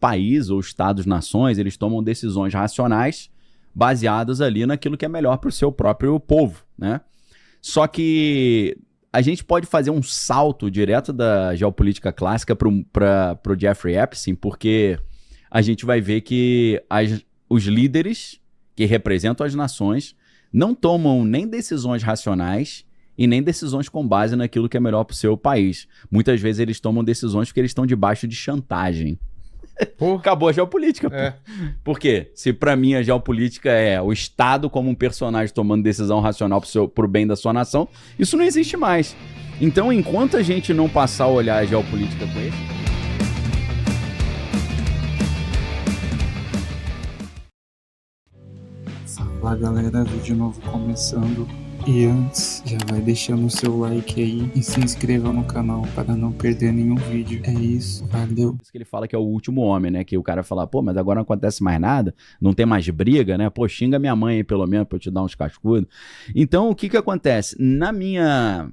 países ou estados-nações, eles tomam decisões racionais baseadas ali naquilo que é melhor para o seu próprio povo, né? Só que a gente pode fazer um salto direto da geopolítica clássica para o Jeffrey Epstein, porque a gente vai ver que os líderes que representam as nações não tomam nem decisões racionais e nem decisões com base naquilo que é melhor para o seu país. Muitas vezes eles tomam decisões porque eles estão debaixo de chantagem. Acabou a geopolítica. Por quê? Se para mim a geopolítica é o Estado como um personagem tomando decisão racional pro bem da sua nação, isso não existe mais. Então, enquanto a gente não passar a olhar a geopolítica com isso... Fala galera, vídeo novo começando. E antes, já vai deixando o seu like aí e se inscreva no canal para não perder nenhum vídeo. É isso, valeu. Isso que ele fala que é o último homem, né? Que o cara fala, pô, mas agora não acontece mais nada, não tem mais briga, né? Pô, xinga minha mãe aí pelo menos pra eu te dar uns cascudos. Então, o que que acontece? Na minha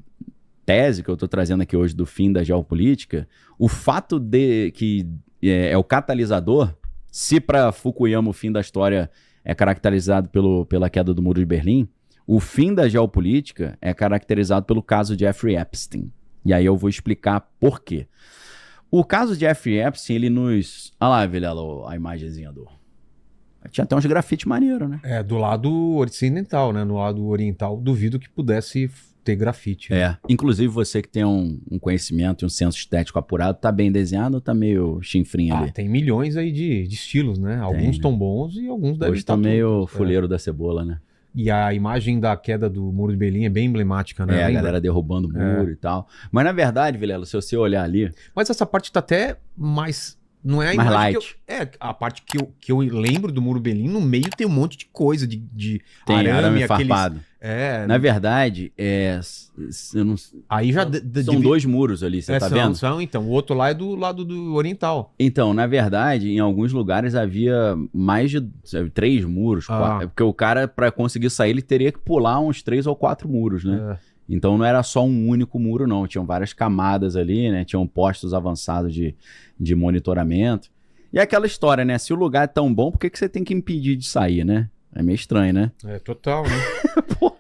tese que eu tô trazendo aqui hoje do fim da geopolítica, o fato de que é o catalisador, se para Fukuyama o fim da história é caracterizado pela queda do Muro de Berlim, o fim da geopolítica é caracterizado pelo caso de Jeffrey Epstein. E aí eu vou explicar por quê. O caso de Jeffrey Epstein, ele nos... Olha lá, Vilela, a imagenzinha do... Tinha até uns grafites maneiros, né? É, do lado ocidental, né? No lado oriental, duvido que pudesse ter grafite. Né? É, inclusive você que tem um conhecimento e um senso estético apurado, tá bem desenhado ou tá meio chinfrinho ali? Tem milhões aí de estilos, né? Alguns estão bons e alguns devem estar... Hoje tá meio fuleiro da cebola, né? E a imagem da queda do Muro de Berlim é bem emblemática, né? A galera derrubando o muro e tal. Mas na verdade, Vilela, se você olhar ali... Mas essa parte tá até mais... Não é a mais imagem light. a parte que eu lembro do Muro de Berlim, no meio tem um monte de coisa, de tem arame farpado. Na verdade, eu não... Aí já são dois muros ali, você tá vendo? Então, o outro lá é do lado do oriental. Então, na verdade, em alguns lugares havia mais de 3 muros, 4, porque o cara, para conseguir sair, ele teria que pular uns 3 ou 4 muros, né? Então não era só um único muro, não. Tinham várias camadas ali, né? Tinham postos avançados de monitoramento. E aquela história, né? Se o lugar é tão bom, por que você tem que impedir de sair, né? É meio estranho, né? É, total, né? Pô,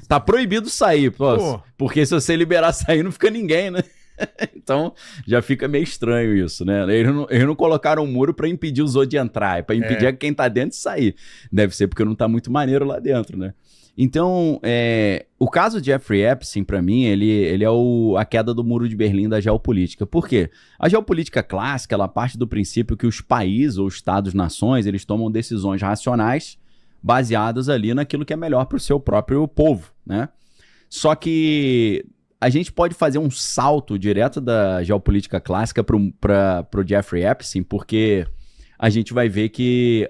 tá proibido sair, pô. Porque se você liberar sair, não fica ninguém, né? Então já fica meio estranho isso, né? Eles não colocaram um muro pra impedir os outros de entrar, é pra impedir quem tá dentro de sair. Deve ser porque não tá muito maneiro lá dentro, né? Então, o caso de Jeffrey Epstein, para mim, ele é a queda do Muro de Berlim da geopolítica. Por quê? A geopolítica clássica, ela parte do princípio que os países ou estados-nações, eles tomam decisões racionais baseadas ali naquilo que é melhor para o seu próprio povo, né? Só que a gente pode fazer um salto direto da geopolítica clássica para o Jeffrey Epstein, porque a gente vai ver que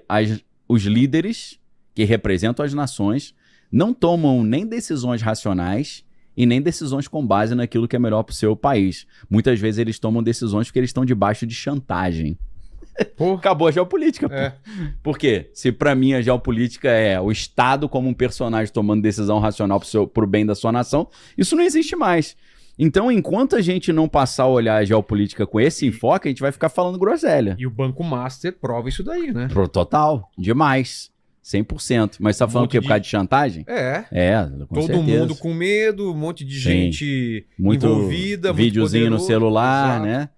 os líderes que representam as nações não tomam nem decisões racionais e nem decisões com base naquilo que é melhor para o seu país. Muitas vezes eles tomam decisões porque eles estão debaixo de chantagem. Acabou a geopolítica. Por quê? Se para mim a geopolítica é o Estado como um personagem tomando decisão racional pro bem da sua nação, isso não existe mais. Então, enquanto a gente não passar a olhar a geopolítica com esse enfoque, a gente vai ficar falando groselha. E o Banco Master prova isso daí, né? Total, demais. 100%. Mas você tá falando o quê? Por causa de chantagem? Com todo certeza. Mundo com medo, um monte de gente envolvida, videozinho muito no celular, exato. Né?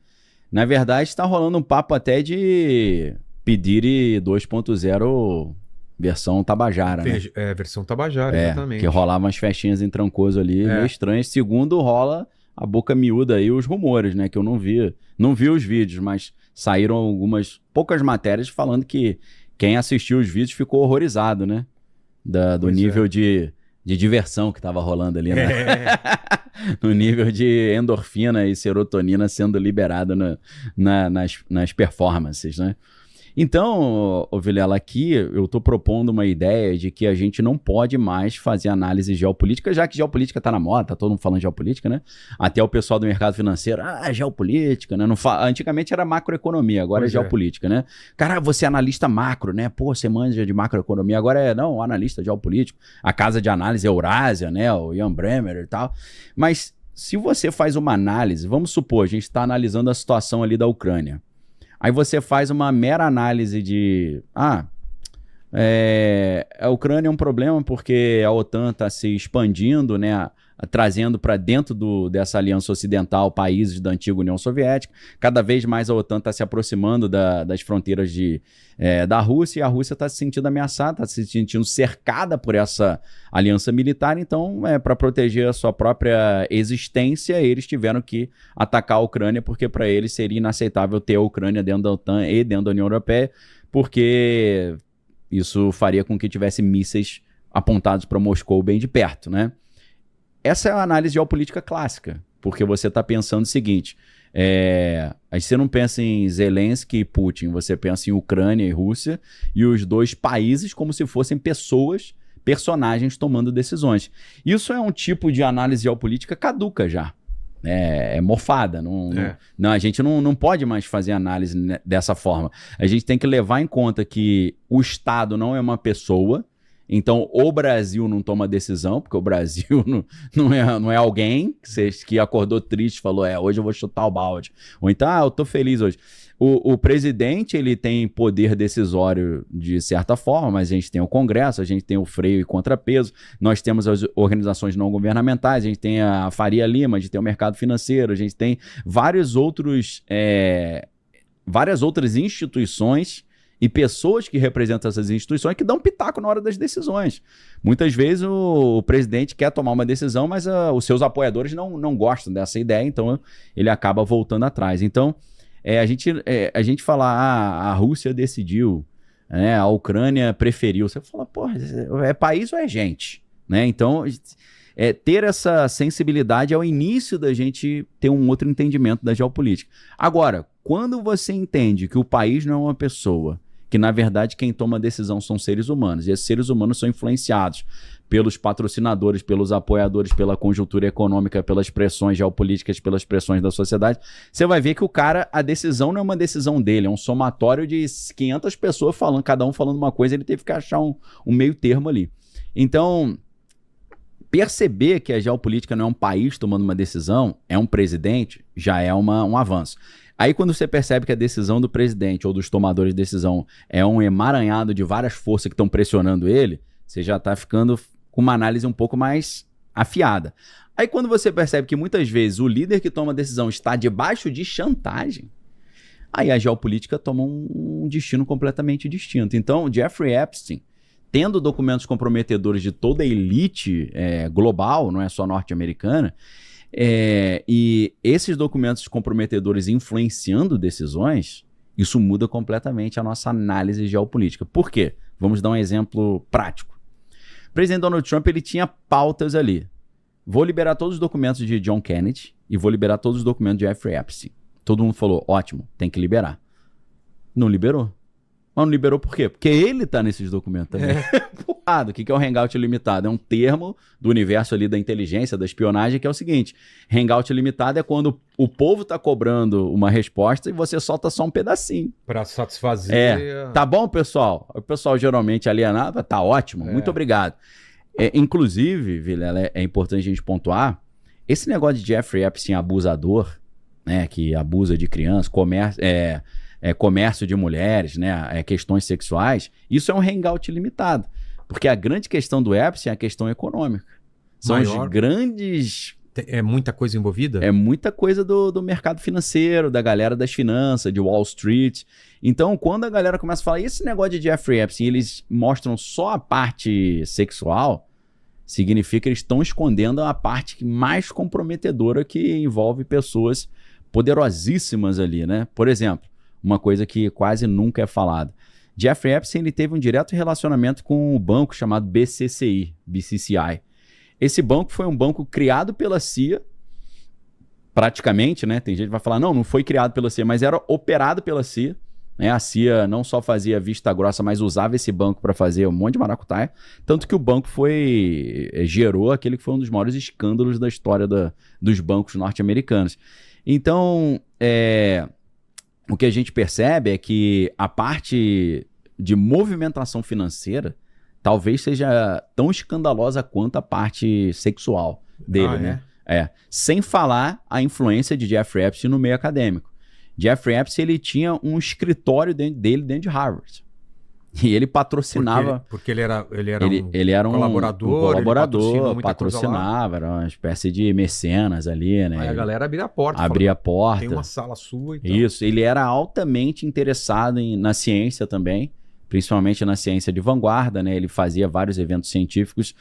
Na verdade, tá rolando um papo até de Pedire 2.0 versão Tabajara, né? Versão Tabajara, exatamente. Que rolava umas festinhas em Trancoso ali, meio estranhas. Segundo, rola a boca miúda aí os rumores, né? Que eu não vi os vídeos, mas saíram poucas matérias falando que quem assistiu os vídeos ficou horrorizado, né? Do nível de diversão que tava rolando ali, né? No nível de endorfina e serotonina sendo liberada nas performances, né? Então, Vilela, aqui eu estou propondo uma ideia de que a gente não pode mais fazer análise geopolítica, já que geopolítica está na moda, tá todo mundo falando de geopolítica, né? Até o pessoal do mercado financeiro, geopolítica, né? Antigamente era macroeconomia, agora é geopolítica, né? Cara, você é analista macro, né? Pô, você manja de macroeconomia, agora analista geopolítico. A casa de análise Eurásia, né? O Ian Bremmer e tal. Mas se você faz uma análise, vamos supor, a gente está analisando a situação ali da Ucrânia. Aí você faz uma mera análise de... a Ucrânia é um problema porque a OTAN está se expandindo, né, trazendo para dentro dessa aliança ocidental países da antiga União Soviética. Cada vez mais a OTAN está se aproximando das fronteiras da Rússia, e a Rússia está se sentindo ameaçada, está se sentindo cercada por essa aliança militar. Então, para proteger a sua própria existência, eles tiveram que atacar a Ucrânia, porque para eles seria inaceitável ter a Ucrânia dentro da OTAN e dentro da União Europeia, porque isso faria com que tivesse mísseis apontados para Moscou bem de perto, né? Essa é a análise geopolítica clássica, porque você está pensando o seguinte, aí você não pensa em Zelensky e Putin, você pensa em Ucrânia e Rússia, e os dois países como se fossem personagens tomando decisões. Isso é um tipo de análise geopolítica caduca já. É mofada. Não, a gente não pode mais fazer análise dessa forma. A gente tem que levar em conta que o Estado não é uma pessoa. Então, o Brasil não toma decisão, porque o Brasil não é alguém que acordou triste e falou, hoje eu vou chutar o balde. Ou então, eu tô feliz hoje. O presidente, ele tem poder decisório de certa forma, mas a gente tem o Congresso, a gente tem o freio e contrapeso, nós temos as organizações não governamentais, a gente tem a Faria Lima, a gente tem o mercado financeiro, a gente tem várias outras instituições e pessoas que representam essas instituições que dão pitaco na hora das decisões. Muitas vezes o presidente quer tomar uma decisão, mas os seus apoiadores não gostam dessa ideia, então ele acaba voltando atrás. Então, a gente falar, a Rússia decidiu, né, a Ucrânia preferiu. Você fala, porra, é país ou é gente? Né? Então, ter essa sensibilidade é o início da gente ter um outro entendimento da geopolítica. Agora, quando você entende que o país não é uma pessoa, que na verdade quem toma a decisão são seres humanos, e esses seres humanos são influenciados pelos patrocinadores, pelos apoiadores, pela conjuntura econômica, pelas pressões geopolíticas, pelas pressões da sociedade, você vai ver que a decisão não é uma decisão dele, é um somatório de 500 pessoas falando, cada um falando uma coisa, ele teve que achar um meio termo ali. Então, perceber que a geopolítica não é um país tomando uma decisão, é um presidente, já é um avanço. Aí quando você percebe que a decisão do presidente ou dos tomadores de decisão é um emaranhado de várias forças que estão pressionando ele, você já está ficando com uma análise um pouco mais afiada. Aí quando você percebe que muitas vezes o líder que toma a decisão está debaixo de chantagem, aí a geopolítica toma um destino completamente distinto. Então, Jeffrey Epstein, tendo documentos comprometedores de toda a elite global, não é só norte-americana, e esses documentos comprometedores influenciando decisões, isso muda completamente a nossa análise geopolítica. Por quê? Vamos dar um exemplo prático. O presidente Donald Trump, ele tinha pautas ali. Vou liberar todos os documentos de John Kennedy e vou liberar todos os documentos de Jeffrey Epstein. Todo mundo falou, ótimo, tem que liberar. Não liberou. Mas não liberou por quê? Porque ele tá nesses documentos também. O que é o Hangout Ilimitado? É um termo do universo ali da inteligência, da espionagem, que é o seguinte: Hangout Ilimitado é quando o povo tá cobrando uma resposta e você solta só um pedacinho. Para satisfazer. Tá bom, pessoal? O pessoal geralmente alienado, tá ótimo, muito obrigado. Inclusive, Vilela, é importante a gente pontuar, esse negócio de Jeffrey Epstein abusador, né, que abusa de crianças, comércio de mulheres, né, questões sexuais, isso é um hangout limitado. Porque a grande questão do Epstein é a questão econômica. São os grandes... É muita coisa envolvida? É muita coisa do mercado financeiro, da galera das finanças, de Wall Street. Então, quando a galera começa a falar, esse negócio de Jeffrey Epstein, eles mostram só a parte sexual, significa que eles estão escondendo a parte mais comprometedora que envolve pessoas poderosíssimas ali, né? Por exemplo, uma coisa que quase nunca é falada. Jeffrey Epstein, ele teve um direto relacionamento com um banco chamado BCCI. Esse banco foi um banco criado pela CIA, praticamente, né? Tem gente que vai falar, não foi criado pela CIA, mas era operado pela CIA. Né? A CIA não só fazia vista grossa, mas usava esse banco para fazer um monte de maracutaia. Tanto que o banco gerou aquele que foi um dos maiores escândalos da história dos bancos norte-americanos. Então, o que a gente percebe é que a parte de movimentação financeira talvez seja tão escandalosa quanto a parte sexual dele, né? Sem falar a influência de Jeffrey Epstein no meio acadêmico. Jeffrey Epstein, ele tinha um escritório dele dentro de Harvard. E ele patrocinava... Porque ele era um colaborador, patrocinava, era uma espécie de mecenas ali, né? Aí a galera abria a porta. Abria a porta. Tem uma sala sua e tal. Isso, ele era altamente interessado na ciência também, principalmente na ciência de vanguarda, né? Ele fazia vários eventos científicos.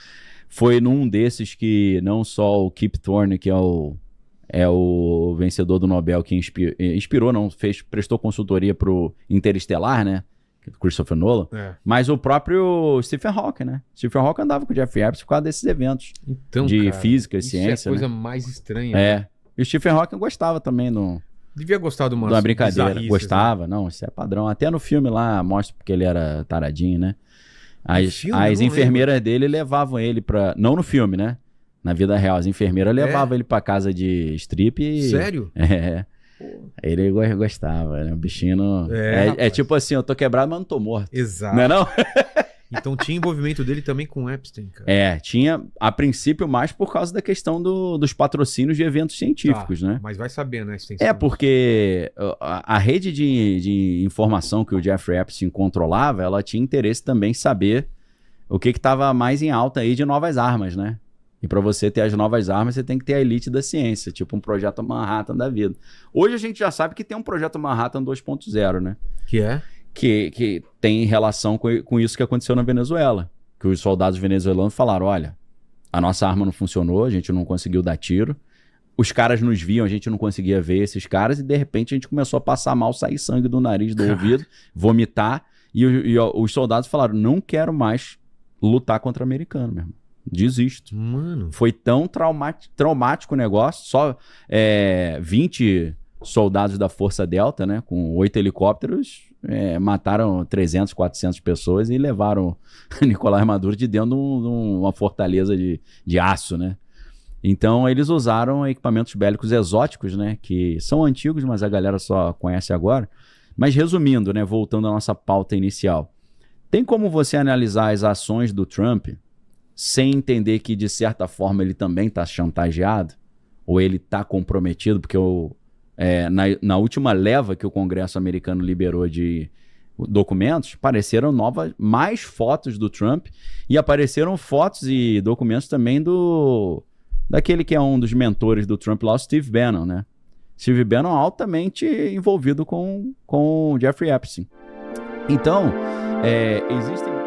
Foi num desses que não só o Kip Thorne, que é o vencedor do Nobel, que prestou consultoria pro Interestelar, né? Christopher Nolan, mas o próprio Stephen Hawking, né? Stephen Hawking andava com o Jeffrey Epstein por causa desses eventos de física e ciência. Isso é a coisa mais estranha. Né? E o Stephen Hawking gostava também devia gostar de uma brincadeira. Gostava, né? Não, isso é padrão. Até no filme lá mostra porque ele era taradinho, né? As enfermeiras dele levavam ele pra... Não no filme, né? Na vida real, as enfermeiras levavam ele pra casa de strip e... Sério? Ele gostava, né? O bichinho... É tipo assim, eu tô quebrado, mas não tô morto. Exato. Não é não? Então tinha envolvimento dele também com o Epstein, cara. Tinha, a princípio, mais por causa da questão dos patrocínios de eventos científicos, né? Mas vai saber, né? Porque a rede de informação que o Jeffrey Epstein controlava, ela tinha interesse também em saber o que estava mais em alta aí de novas armas, né? E para você ter as novas armas, você tem que ter a elite da ciência, tipo um projeto Manhattan da vida. Hoje a gente já sabe que tem um projeto Manhattan 2.0, né? Que tem relação com isso que aconteceu na Venezuela. Que os soldados venezuelanos falaram, olha, a nossa arma não funcionou, a gente não conseguiu dar tiro. Os caras nos viam, a gente não conseguia ver esses caras e de repente a gente começou a passar mal, sair sangue do nariz, do ouvido, vomitar. E os soldados falaram, não quero mais lutar contra o americano, meu irmão. Desisto. Mano. Foi tão traumático o negócio. Só 20 soldados da Força Delta, né? Com 8 helicópteros, mataram 300, 400 pessoas e levaram Nicolás Maduro de dentro de uma fortaleza de aço, né? Então eles usaram equipamentos bélicos exóticos, né? Que são antigos, mas a galera só conhece agora. Mas resumindo, né? Voltando à nossa pauta inicial. Tem como você analisar as ações do Trump sem entender que, de certa forma, ele também está chantageado? Ou ele está comprometido? Porque na última leva que o Congresso americano liberou de documentos, apareceram mais fotos do Trump e apareceram fotos e documentos também daquele que é um dos mentores do Trump lá, o Steve Bannon, né? Steve Bannon altamente envolvido com o Jeffrey Epstein. Então, existem...